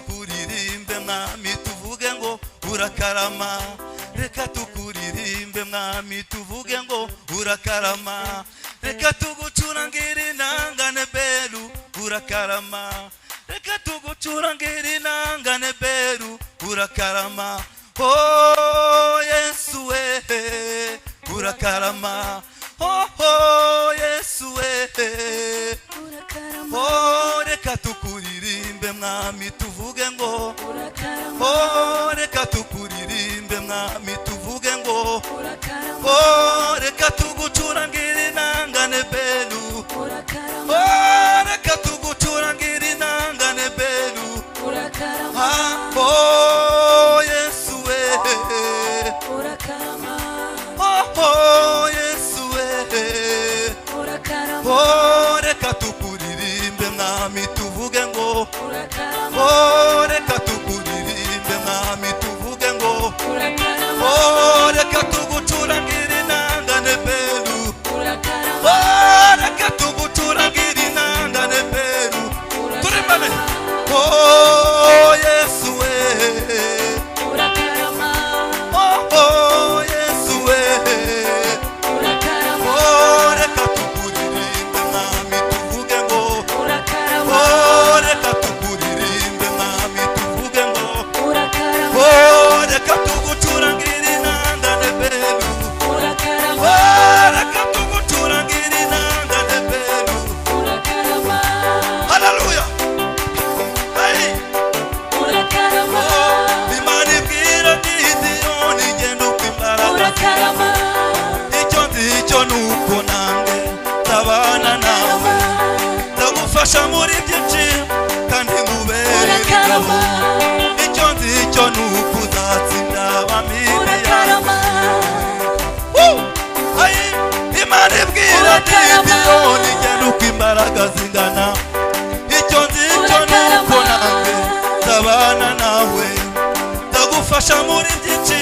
tukuririmbe mwami tuvuge ngo urakarama. Reka tukuririmbe mwami tuvuge ngo urakarama. Reka tugucurangire inanga neberu urakarama. Reka tugucurangire inanga neberu urakarama. Oh Yesu we urakarama. Oh Yesu we urakarama. Oh reka tukuririmbe mwami tuvuge ngo urakarama. Oh reka tukuririmbe mwami tuvuge ngo urakarama. Oh reka tugucurangire inanga neberu urakarama. Oh reka tugucurangire inanga neberu urakarama. Oh Yesu we urakarama. Oh Yesu we urakarama. Oh reka tukuririmbe mwami tuvuge ngo urakarama. Oh reka tukuririmbe mwami tuvuge ngo urakarama. Oh reka tugucurangire inanga neberu urakarama. Oh reka tugucurangire inanga neberu turimane. Oh Yesu we urakarama. Oh Yesu we urakarama. Oh reka tukuririmbe mwami tuvuge ngo urakarama. Oh reka tukuririmbe mwami tuvuge ngo urakarama. Oh reka tugucurangire inanga neberu urakarama. Oh reka tugucurangire inanga neberu urakarama. Hallelujah. Hey. Urakarama. Imana ibwira Gideyoni genda uko imbaraga urakarama. Icyo ndicyo nuko nange ndabana nawe ndagufasha muri byinshi kandi nkubere ingabo. Icyo ndicyo nuko uzatsinda abamidiyani. Imana ibwira Gideyoni genda uko imbaraga zingana. Icyo ndicyo nuko nange ndabana nawe ndagufasha muri byinshi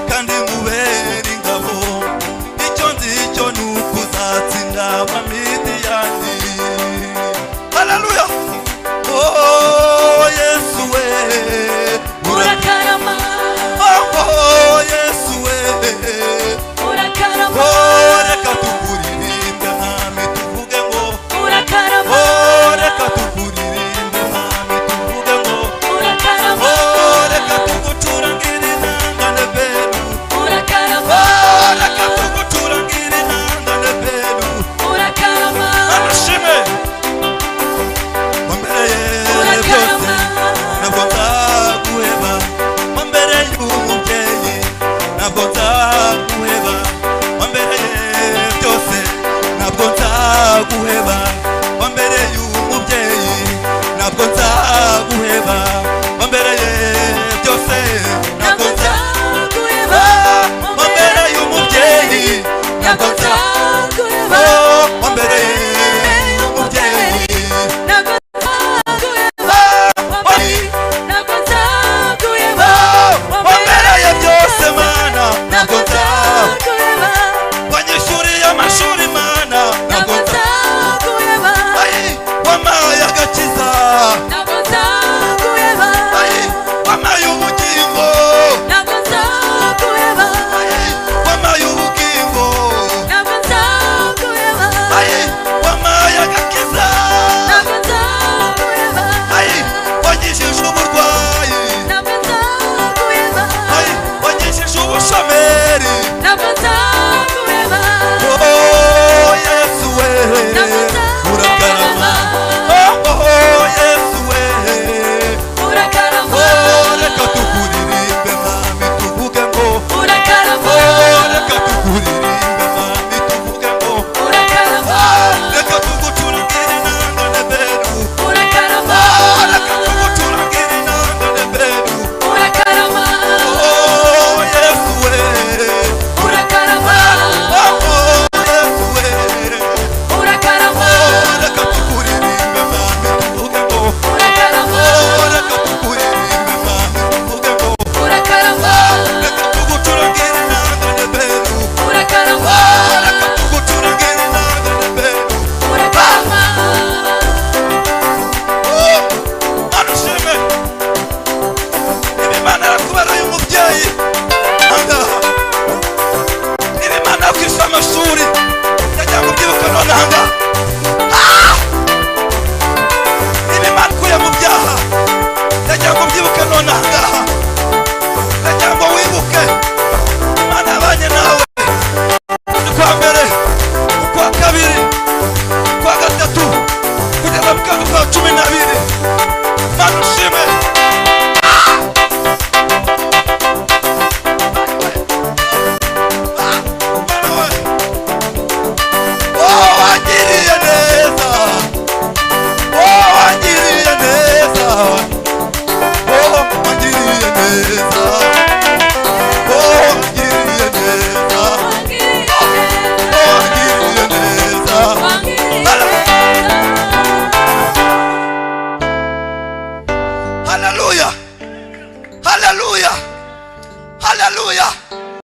kandi nkubere ingabo. Icyo ndicyo nuko uzatsinda abamidiyani. Hallelujah. Oh Yesu we urakarama. Oh Yesu we urakarama. Oh reka tukuririmbe mwami tuvuge ngo urakarama. Oh reka tukuririmbe mwami tuvuge ngo urakarama. Oh reka tugucurangire inanga neberu urakarama. Oh reka tugucurangire inanga neberu urakarama. amashime wambereye byose ntabwo nzaguheba. Wambereye umubyeyi ntabwo nzaguheba. Wambereye byose ntabwo nzaguheba. Wambereye umubyeyi ntabwo nzaguheba. Wambereye byose ntabwo nzaguheba. Wambereye umubyeyi ntabwo nzaguheba. Wambereye umubyeyi ntabwo nzaguheba. ntabwo nzaguheba. wambereye byose mana ntabwo nzaguheba. wanyishuriye amashuri mana ntabwo nzaguheba. wampaye agakiza ntabwo nzaguheba. Haleluya, haleluya, haleluya.